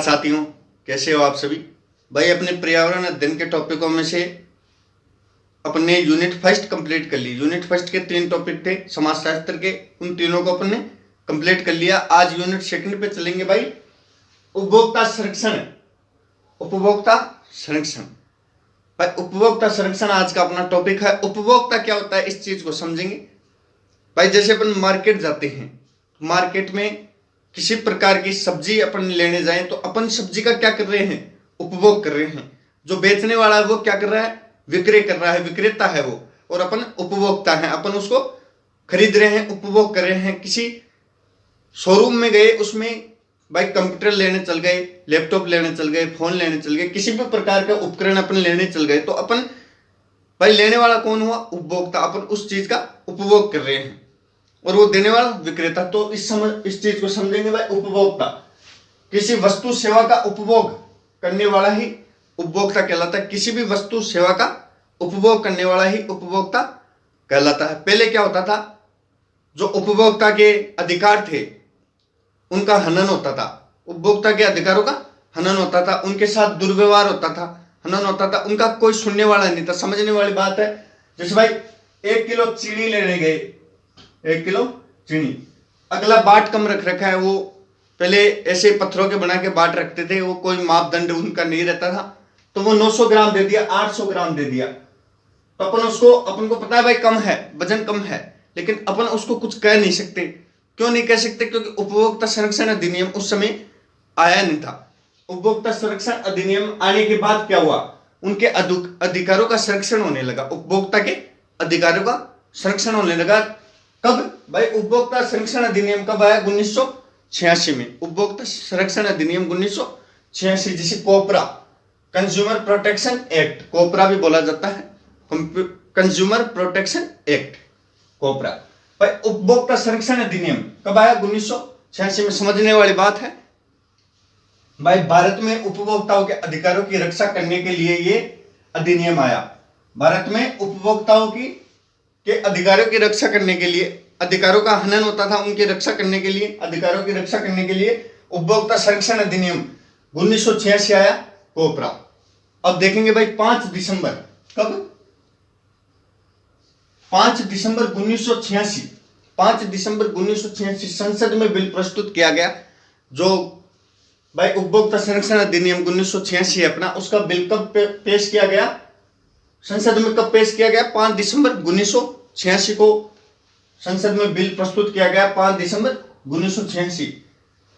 साथियों, कैसे हो आप सभी भाई। अपने पर्यावरण अध्ययन के टॉपिकों में से अपने यूनिट फर्स्ट कंप्लीट कर ली। यूनिट फर्स्ट के 3 टॉपिक थे समाजशास्त्र के, उन तीनों को अपने कंप्लीट कर लिया। आज यूनिट सेकंड पे चलेंगे भाई, उपभोक्ता संरक्षण। उपभोक्ता संरक्षण भाई, उपभोक्ता संरक्षण आज का अपना टॉपिक है। उपभोक्ता क्या होता है इस चीज को समझेंगे भाई। जैसे अपन मार्केट जाते हैं, मार्केट में किसी प्रकार की सब्जी अपन लेने जाएं तो अपन सब्जी का क्या कर रहे हैं, उपभोग कर रहे हैं। जो बेचने वाला है वो क्या कर रहा है, विक्रय कर रहा है, विक्रेता है वो, और अपन उपभोक्ता है, अपन उसको खरीद रहे हैं, उपभोग कर रहे हैं। किसी शोरूम में गए, उसमें भाई कंप्यूटर लेने चल गए, लैपटॉप लेने चल गए, फोन लेने चल गए, किसी भी प्रकार का उपकरण अपन लेने चल गए तो अपन भाई लेने वाला कौन हुआ, उपभोक्ता। अपन उस चीज का उपभोग कर रहे हैं और वो देने वाला विक्रेता। तो इस चीज को समझेंगे भाई, उपभोक्ता किसी वस्तु सेवा का उपभोग करने वाला ही उपभोक्ता कहलाता है। किसी भी वस्तु सेवा का उपभोग करने वाला ही उपभोक्ता कहलाता है। पहले क्या होता था, जो उपभोक्ता के अधिकार थे उनका हनन होता था, उपभोक्ता के अधिकारों का हनन होता था, उनके साथ दुर्व्यवहार होता था, हनन होता था, उनका कोई सुनने वाला नहीं था। समझने वाली बात है, जैसे भाई 1 किलो चीनी लेने गए, 1 किलो चीनी, अगला बाट कम रख रखा है। वो पहले ऐसे पत्थरों के बना के बाट रखते थे, वो कोई मापदंड उनका नहीं रहता था, तो वो 900 ग्राम दे दिया, 800 ग्राम दे दिया। तो अपन को पता है भाई कम है, वजन कम है, लेकिन अपन उसको कुछ कह नहीं सकते। क्यों नहीं कह सकते? क्योंकि उपभोक्ता संरक्षण अधिनियम उस समय आया नहीं था। उपभोक्ता संरक्षण अधिनियम आने के बाद क्या हुआ, उनके अधिकारों का संरक्षण होने लगा, उपभोक्ता के अधिकारों का संरक्षण होने लगा। कब भाई, उपभोक्ता संरक्षण अधिनियम कब आया, 1986 में। उपभोक्ता संरक्षण अधिनियम 1986, जिसे कोपरा, कंज्यूमर प्रोटेक्शन एक्ट, कोपरा भी बोला जाता है, कंज्यूमर प्रोटेक्शन एक्ट, कोपरा। भाई उपभोक्ता संरक्षण अधिनियम कब आया, 1986 में। समझने वाली बात है भाई, भारत में उपभोक्ताओं के अधिकारों की रक्षा करने के लिए ये अधिनियम आया। भारत में उपभोक्ताओं के अधिकारों की रक्षा करने के लिए, अधिकारों का हनन होता था, उनकी रक्षा करने के लिए, अधिकारों की रक्षा करने के लिए उपभोक्ता संरक्षण अधिनियम 1986 आया, कोपरा। अब देखेंगे भाई 5 दिसंबर, कब, 5 दिसंबर 1986, 5 दिसंबर 1986 संसद में बिल प्रस्तुत किया गया। जो भाई उपभोक्ता संरक्षण अधिनियम 1986 है अपना, उसका बिल कब पेश किया गया, संसद में कब पेश किया गया, 5 दिसंबर 1986 को संसद में बिल प्रस्तुत किया गया, 5 दिसंबर 1986।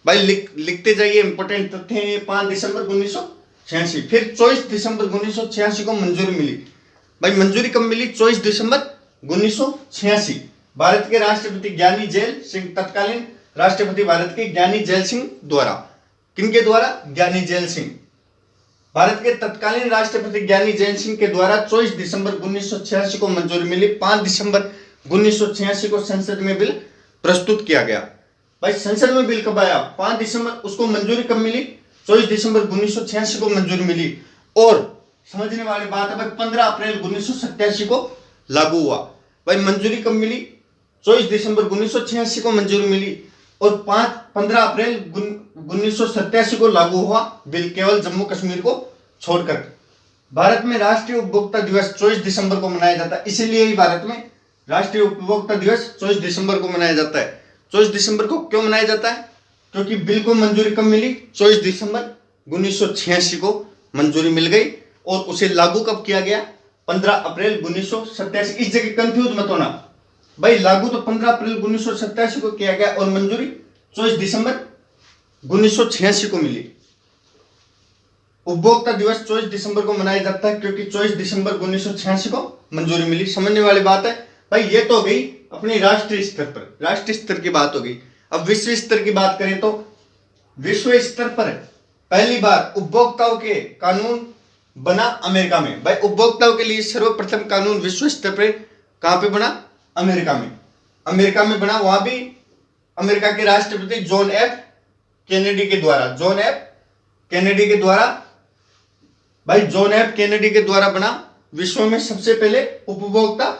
भाई लिखते जाइए, इंपोर्टेंट तथ्य है, 5 दिसंबर 1986। फिर 24 दिसंबर 1986 को मंजूरी मिली। भाई मंजूरी कब मिली, 24 दिसंबर 1986। भारत के राष्ट्रपति ज्ञानी जैल सिंह, तत्कालीन राष्ट्रपति भारत के ज्ञानी जैल सिंह द्वारा, किनके द्वारा, ज्ञानी जैल सिंह, भारत के तत्कालीन राष्ट्रपति ज्ञानी जैल सिंह के द्वारा 24 दिसंबर 1986 को मंजूरी मिली। 5 दिसंबर 1986 को संसद में बिल प्रस्तुत किया गया। भाई संसद में बिल कब आया, 5 दिसंबर, उसको मंजूरी कब मिली, 24 दिसंबर 1986 को मंजूरी मिली। और समझने वाली बात है भाई, 15 अप्रैल 1987 को लागू हुआ। भाई मंजूरी कब मिली, 24 दिसंबर 1986 को मंजूरी मिली और 15 अप्रैल 1987 को लागू हुआ बिल, केवल जम्मू कश्मीर को छोड़कर। भारत में राष्ट्रीय उपभोक्ता दिवस 24 दिसंबर को मनाया जाता है, इसीलिए ही भारत में राष्ट्रीय उपभोक्ता दिवस 24 दिसंबर को मनाया जाता है। 24 दिसंबर को क्यों मनाया जाता है, क्योंकि बिल को मंजूरी कब मिली, 24 दिसंबर 1986 को मंजूरी मिल गई और उसे लागू कब किया गया, 15 अप्रैल 1987। इस जगह कंफ्यूज मत होना भाई, लागू तो 15 अप्रैल 1987 को किया गया और मंजूरी 24 दिसंबर 1986 को मिली। उपभोक्ता दिवस 24 दिसंबर को मनाया जाता है क्योंकि 24 दिसंबर 1986 को मंजूरी मिली। समझने वाली बात है भाई। ये तो हो गई अपनी राष्ट्रीय स्तर पर, राष्ट्रीय स्तर की बात हो गई। अब विश्व स्तर की बात करें तो विश्व स्तर पर पहली बार उपभोक्ताओं के कानून बना अमेरिका में। भाई उपभोक्ताओं के लिए सर्वप्रथम कानून विश्व स्तर पर कहां पे बना, अमेरिका में। अमेरिका में बना, वहां भी अमेरिका के राष्ट्रपति जॉन एफ कैनेडी के द्वारा, जॉन एफ कैनेडी के द्वारा, भाई जॉन एफ कैनेडी के द्वारा बना विश्व में सबसे पहले उपभोक्ता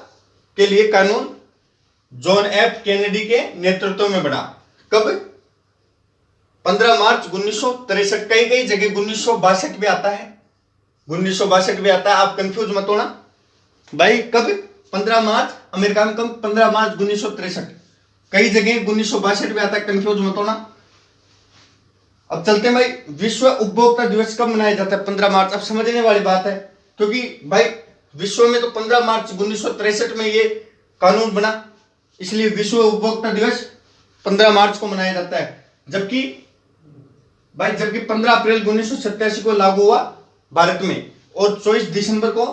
के लिए कानून। जॉन एफ कैनेडी के नेतृत्व में बना, कब, 15 मार्च 1963, कई जगह 1962 भी आता है, 1962 भी आता है, आप कंफ्यूज मत होना भाई। कब 15 मार्च अमेरिका में, कब 15 मार्च 1963, कई जगह 1962 भी आता है, कंफ्यूज मत होना। अब चलते हैं भाई, विश्व उपभोक्ता दिवस कब मनाया जाता है? 15 मार्च। अब समझने वाली बात है, क्योंकि भाई विश्व में तो 15 मार्च 1963 में ये कानून बना, इसलिए विश्व उपभोक्ता दिवस 15 मार्च को मनाया जाता है। जबकि 15 अप्रैल 1987 को लागू हुआ भारत में, और 24 दिसंबर को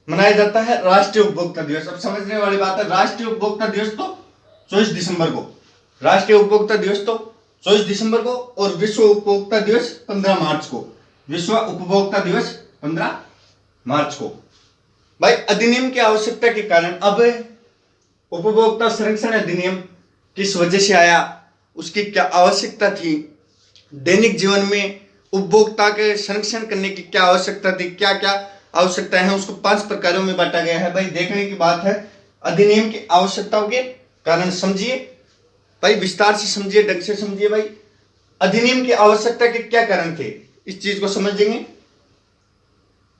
मनाया जाता है राष्ट्रीय उपभोक्ता दिवस। अब समझने वाली बात है, राष्ट्रीय उपभोक्ता दिवस तो 24 दिसंबर को, राष्ट्रीय उपभोक्ता दिवस तो 24 दिसंबर को, और विश्व उपभोक्ता दिवस 15 मार्च को, विश्व उपभोक्ता दिवस 15 मार्च को। भाई अधिनियम की आवश्यकता के कारण, अब उपभोक्ता संरक्षण अधिनियम किस वजह से आया, उसकी क्या आवश्यकता थी, दैनिक जीवन में उपभोक्ता के संरक्षण करने की क्या आवश्यकता थी, क्या क्या आवश्यकताएं हैं, उसको 5 प्रकारों में बांटा गया है। भाई देखने की बात है, अधिनियम की आवश्यकताओं के कारण समझिए भाई, विस्तार से समझिए, ढंग से समझिए भाई, अधिनियम की आवश्यकता के क्या कारण थे, इस चीज को समझेंगे।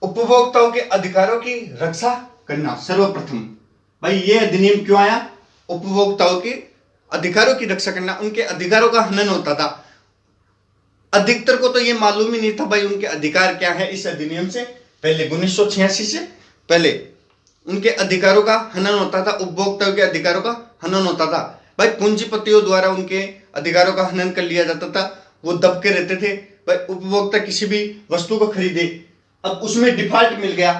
उपभोक्ताओं के अधिकारों की रक्षा करना सर्वप्रथम। भाई ये अधिनियम क्यों आया? उपभोक्ताओं के अधिकारों की रक्षा करना, उनके अधिकारों का हनन होता था। अधिकतर को तो ये मालूम ही नहीं था भाई उनके अधिकार क्या है। इस अधिनियम से पहले 1986 से पहले उनके अधिकारों का हनन होता था, उपभोक्ताओं के अधिकारों का हनन होता था। भाई पूंजीपतियों द्वारा उनके अधिकारों का हनन कर लिया जाता था, वो दबके रहते थे। भाई उपभोक्ता किसी भी वस्तु को खरीदे, अब उसमें डिफॉल्ट मिल गया,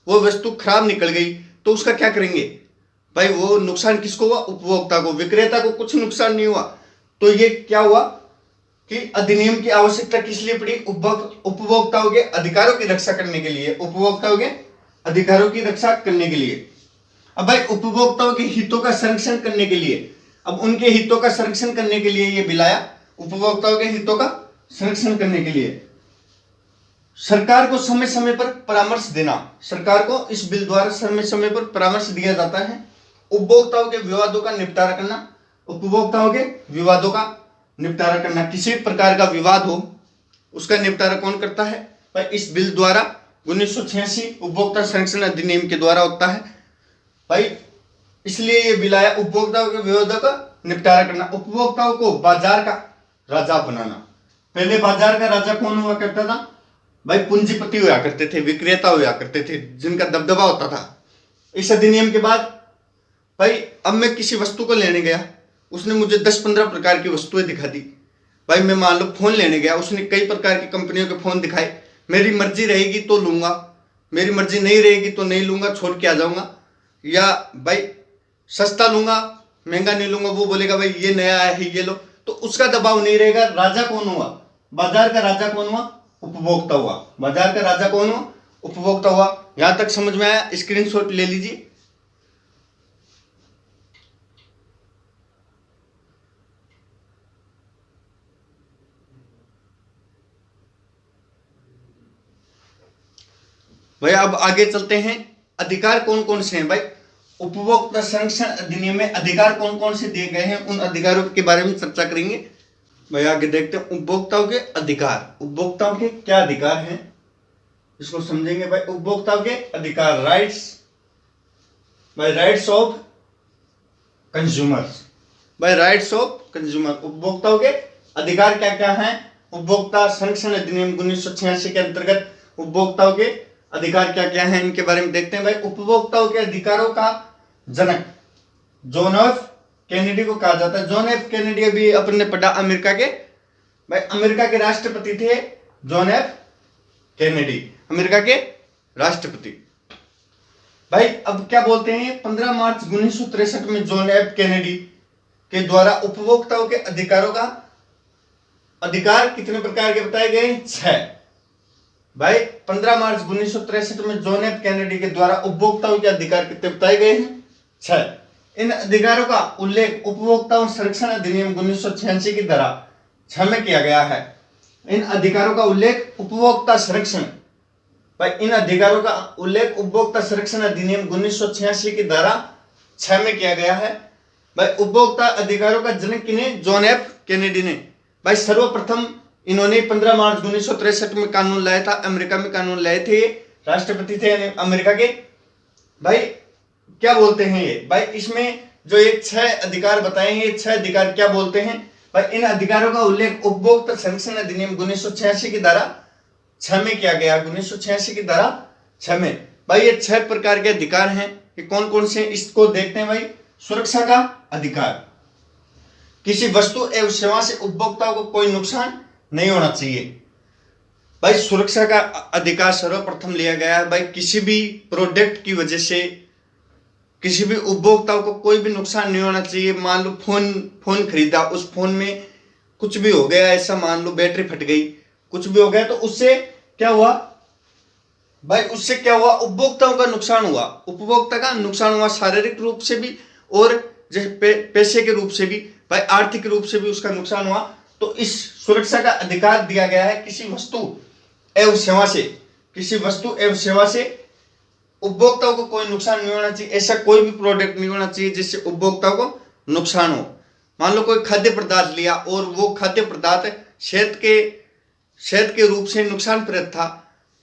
वो वस्तु खराब निकल गई, तो उसका क्या करेंगे भाई? वो नुकसान किसको हुआ? उपभोक्ता को। विक्रेता को कुछ नुकसान नहीं हुआ। तो ये क्या हुआ कि अधिनियम की आवश्यकता किस लिए पड़ी? उपभोक्ताओं के अधिकारों की रक्षा करने के लिए, उपभोक्ताओं के अधिकारों की रक्षा करने के लिए। अब भाई उपभोक्ताओं के हितों का संरक्षण करने के लिए, अब उनके हितों का संरक्षण करने के लिए ये बिल आया, उपभोक्ताओं के हितों का संरक्षण करने के लिए। सरकार को समय समय पर परामर्श देना, सरकार को इस बिल द्वारा समय समय पर परामर्श दिया जाता है। उपभोक्ताओं के विवादों का निपटारा करना, उपभोक्ताओं के विवादों का निपटारा करना, किसी प्रकार का विवाद हो उसका निपटारा कौन करता है? भाई इस बिल द्वारा 1986 उपभोक्ता संरक्षण अधिनियम के द्वारा होता है। भाई इसलिए ये बिल आया, उपभोक्ताओं के विवादों का निपटारा करना, उपभोक्ताओं को बाजार का राजा बनाना। पहले बाजार का राजा कौन हुआ करता था? भाई पूंजीपति हुआ करते थे, विक्रेता हुआ करते थे, जिनका दबदबा होता था। इस अधिनियम के बाद भाई अब मैं किसी वस्तु को लेने गया, उसने मुझे 10-15 प्रकार की वस्तुएं दिखा दी। भाई मैं मान लो फोन लेने गया, उसने कई प्रकार की कंपनियों के फोन दिखाए, मेरी मर्जी रहेगी तो लूंगा, मेरी मर्जी नहीं रहेगी तो नहीं लूंगा, छोड़ के आ जाऊंगा। या भाई सस्ता लूंगा, महंगा नहीं लूंगा, वो बोलेगा भाई ये नया है ये लो, तो उसका दबाव नहीं रहेगा। राजा कौन हुआ? बाजार का राजा कौन हुआ? उपभोक्ता हुआ। बाजार का राजा कौन हुआ? उपभोक्ता हुआ। यहां तक समझ में आया? स्क्रीनशॉट ले लीजिए। भाई अब आगे चलते हैं, अधिकार कौन कौन से हैं? भाई उपभोक्ता संरक्षण अधिनियम में अधिकार कौन कौन से दिए गए हैं, उन अधिकारों के बारे में चर्चा करेंगे। भाई आगे देखते हैं उपभोक्ताओं के अधिकार। उपभोक्ताओं के क्या अधिकार हैं इसको समझेंगे। भाई उपभोक्ताओं के अधिकार, राइट्स, भाई राइट्स ऑफ कंज्यूमर्स, भाई राइट्स ऑफ कंज्यूमर, उपभोक्ताओं के अधिकार क्या क्या हैं? उपभोक्ता संरक्षण अधिनियम 1986 के अंतर्गत उपभोक्ताओं के अधिकार क्या क्या हैं, इनके बारे में देखते हैं। भाई उपभोक्ताओं के अधिकारों का जनक जॉन एफ कैनेडी को कहा जाता है। जॉन एफ कैनेडी भी अपन ने पढ़ा, अमेरिका के, भाई अमेरिका के राष्ट्रपति थे जॉन एफ कैनेडी, अमेरिका के राष्ट्रपति। भाई अब क्या बोलते हैं, 15 मार्च 1963 में जॉन एफ कैनेडी के द्वारा उपभोक्ताओं के अधिकारों का अधिकार कितने प्रकार के बताए गए? 6। भाई 15 मार्च 1963 में जॉन एफ कैनेडी के द्वारा उपभोक्ताओं के अधिकार कितने बताए गए हैं? 6। इन अधिकारों का उल्लेख उपभोक्ताओं संरक्षण अधिनियम 1986 की धारा 6 में किया गया है। इन अधिकारों का उल्लेख उपभोक्ता संरक्षण, भाई इन अधिकारों का उल्लेख उपभोक्ता संरक्षण अधिनियम 1986 की धारा 6 में किया गया है। भाई उपभोक्ता अधिकारों का जनक किन्हें? जॉन एफ कैनेडी ने। भाई सर्वप्रथम इन्होंने 15 मार्च 1963 में कानून लाया था, अमेरिका में कानून लाए थे, राष्ट्रपति थे अमेरिका के। भाई क्या बोलते हैं ये, भाई इसमें जो ये 6 अधिकार बताए हैं, ये 6 अधिकार क्या बोलते हैं? भाई इन अधिकारों का उल्लेख उपभोक्ता संरक्षण अधिनियम 1986 की धारा 6 में किया गया, 1986 की धारा 6 में। भाई ये 6 प्रकार के अधिकार हैं, ये कौन कौन से, इसको देखते हैं। भाई सुरक्षा का अधिकार, किसी वस्तु एवं सेवा से उपभोक्ताओं को कोई नुकसान नहीं होना चाहिए। भाई सुरक्षा का अधिकार सर्वप्रथम लिया गया है। भाई किसी भी प्रोडक्ट की वजह से किसी भी उपभोक्ताओं को कोई भी नुकसान नहीं होना चाहिए। मान लो फोन खरीदा, उस फोन में कुछ भी हो गया, ऐसा मान लो बैटरी फट गई, कुछ भी हो गया, तो उससे क्या हुआ? भाई उससे क्या हुआ? उपभोक्ताओं का नुकसान हुआ, उपभोक्ता का नुकसान हुआ, शारीरिक रूप से भी और पैसे के रूप से भी, भाई आर्थिक रूप से भी उसका नुकसान हुआ। तो इस सुरक्षा का अधिकार दिया गया है किसी वस्तु एवं सेवा से, किसी वस्तु एवं सेवा से उपभोक्ताओं को कोई नुकसान नहीं होना चाहिए। ऐसा कोई भी प्रोडक्ट नहीं होना चाहिए जिससे उपभोक्ताओं को नुकसान हो। मान लो कोई खाद्य पदार्थ लिया और वो खाद्य पदार्थ सेहत के रूप से नुकसानप्रद था,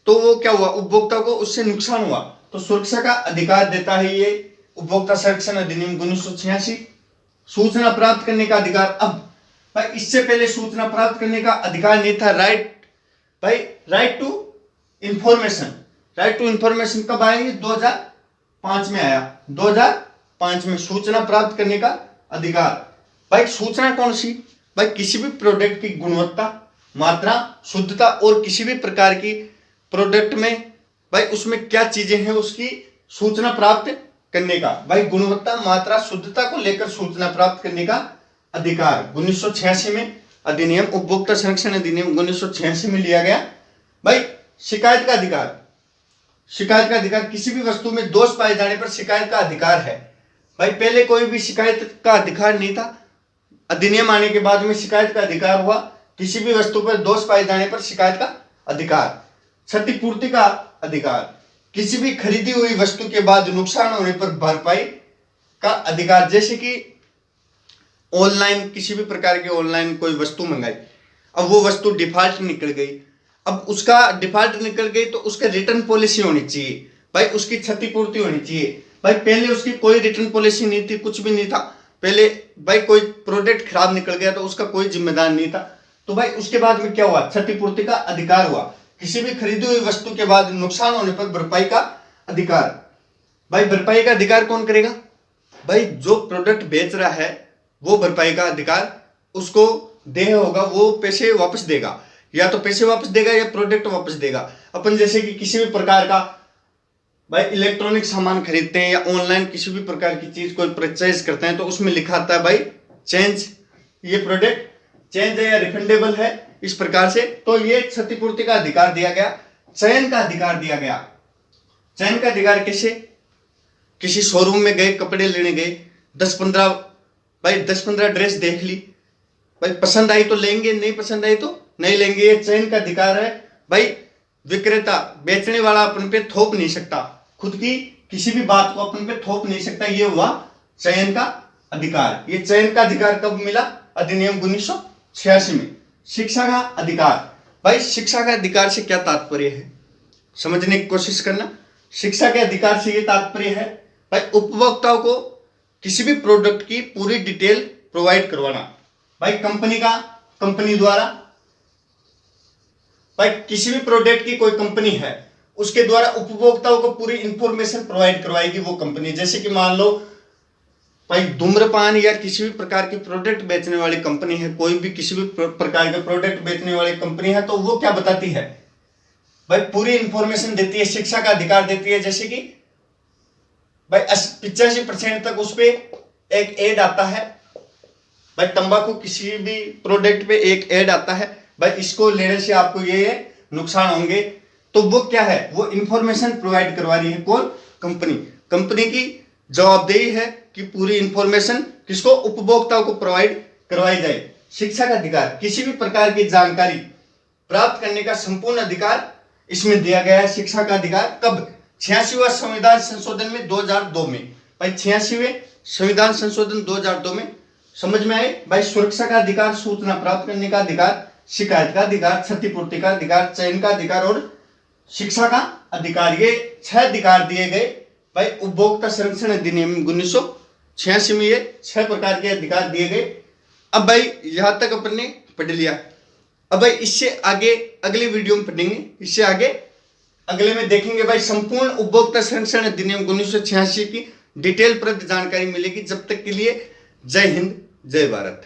तो वो क्या हुआ? उपभोक्ता को उससे नुकसान हुआ। तो सुरक्षा का अधिकार देता है ये उपभोक्ता संरक्षण अधिनियम 1986। सूचना प्राप्त करने का अधिकार, अब भाई इससे पहले सूचना प्राप्त करने का अधिकार नहीं था। Right to information, right to information कब आएंगे? 2005 में आया, 2005 में सूचना प्राप्त करने का अधिकार। भाई सूचना कौन सी? भाई किसी भी प्रोडक्ट की गुणवत्ता, मात्रा, शुद्धता और किसी भी प्रकार की प्रोडक्ट में भाई उसमें क्या चीजें हैं उसकी सूचना प्राप्त करने का। भाई गुणवत्ता, मात्रा, शुद्धता को लेकर सूचना प्राप्त करने का अधिकार 1986 में अधिनियम, उपभोक्ता संरक्षण अधिनियम 1986 में लिया गया। भाई शिकायत का अधिकार, शिकायत का अधिकार, किसी भी वस्तु में दोष पाए जाने पर शिकायत का अधिकार है। भाई पहले कोई भी शिकायत का अधिकार नहीं था, अधिनियम आने के बाद में शिकायत का अधिकार हुआ। किसी भी वस्तु पर दोष पाए जाने पर शिकायत का अधिकार। क्षतिपूर्ति का अधिकार, किसी भी खरीदी हुई वस्तु के बाद नुकसान होने पर भरपाई का अधिकार। जैसे कि ऑनलाइन, किसी भी प्रकार की ऑनलाइन कोई वस्तु मंगाई, अब वो वस्तु डिफॉल्ट निकल गई, अब उसका डिफॉल्ट निकल गई तो उसका रिटर्न पॉलिसी होनी चाहिए। भाई उसकी क्षतिपूर्ति होनी चाहिए। भाई पहले उसकी कोई रिटर्न पॉलिसी नहीं थी, कुछ भी नहीं था पहले। भाई कोई प्रोडक्ट खराब निकल गया तो उसका कोई जिम्मेदार नहीं था। तो भाई उसके बाद में क्या हुआ? क्षतिपूर्ति का अधिकार हुआ। किसी भी खरीदी हुई वस्तु के बाद नुकसान होने पर भरपाई का अधिकार। भाई भरपाई का अधिकार कौन करेगा? भाई जो प्रोडक्ट बेच रहा है वो भरपाई का अधिकार उसको देह होगा, वो पैसे वापस देगा, या तो पैसे वापस देगा या प्रोडक्ट वापस देगा। अपन जैसे कि किसी भी प्रकार का भाई इलेक्ट्रॉनिक सामान खरीदते हैं या ऑनलाइन किसी भी प्रकार की चीज कोई परचेज करते हैं तो उसमें लिखा आता है भाई चेंज, ये प्रोडक्ट चेंज है या रिफंडेबल है, इस प्रकार से। तो ये क्षतिपूर्ति का अधिकार दिया गया। चयन का अधिकार दिया गया। चयन का अधिकार कैसे? किसी शोरूम में गए, कपड़े लेने गए, 10-15 ड्रेस देख ली, भाई पसंद आई तो लेंगे, नहीं पसंद आई तो नहीं लेंगे, ये चयन का अधिकार है। भाई विक्रेता, बेचने वाला अपन पे थोप नहीं सकता, खुद की किसी भी बात को अपन पे थोप नहीं सकता, ये हुआ चयन का अधिकार। ये चयन का अधिकार कब मिला? अधिनियम 1986 में। शिक्षा का अधिकार, भाई शिक्षा का अधिकार से क्या तात्पर्य है समझने की कोशिश करना। शिक्षा के अधिकार से ये तात्पर्य है भाई उपभोक्ताओं को किसी भी प्रोडक्ट की पूरी डिटेल प्रोवाइड करवाना। भाई कंपनी द्वारा, भाई किसी भी प्रोडक्ट की कोई कंपनी है उसके द्वारा उपभोक्ताओं को पूरी इंफॉर्मेशन प्रोवाइड करवाएगी वो कंपनी। जैसे कि मान लो भाई धूम्रपान या किसी भी प्रकार की प्रोडक्ट बेचने वाली कंपनी है, कोई भी किसी भी प्रकार के प्रोडक्ट बेचने वाली कंपनी है, तो वो क्या बताती है? भाई पूरी इंफॉर्मेशन देती है, शिक्षा का अधिकार देती है। जैसे कि भाई 85% तक उस पर एक एड आता है। भाई तंबाकू किसी भी प्रोडक्ट पे एक एड आता है, भाई इसको लेने से आपको ये नुकसान होंगे, तो वो क्या है? वो इंफॉर्मेशन प्रोवाइड करवा रही है कौन? कंपनी की जवाबदेही है कि पूरी इंफॉर्मेशन किसको? उपभोक्ताओं को प्रोवाइड करवाई जाए। शिक्षा का अधिकार, किसी भी प्रकार की जानकारी प्राप्त करने का संपूर्ण अधिकार इसमें दिया गया है। शिक्षा का अधिकार कब? 86वां संविधान संशोधन में 2002 में। भाई 86वें संविधान संशोधन 2002 में समझ में आए भाई? सुरक्षा का अधिकार, सूचना प्राप्त करने का अधिकार, शिकायत का अधिकार, क्षतिपूर्ति का अधिकार, चयन का अधिकार और शिक्षा का अधिकार, ये 6 अधिकार दिए गए भाई उपभोक्ता संरक्षण अधिनियम 1986 में। ये 6 प्रकार के अधिकार दिए गए। अब भाई यहां तक अपन ने पढ़ लिया। अब भाई इससे आगे अगले वीडियो में पढ़ेंगे, इससे आगे अगले में देखेंगे भाई संपूर्ण उपभोक्ता संरक्षण अधिनियम 1986 की डिटेल पर जानकारी मिलेगी। जब तक के लिए जय हिंद, जय भारत।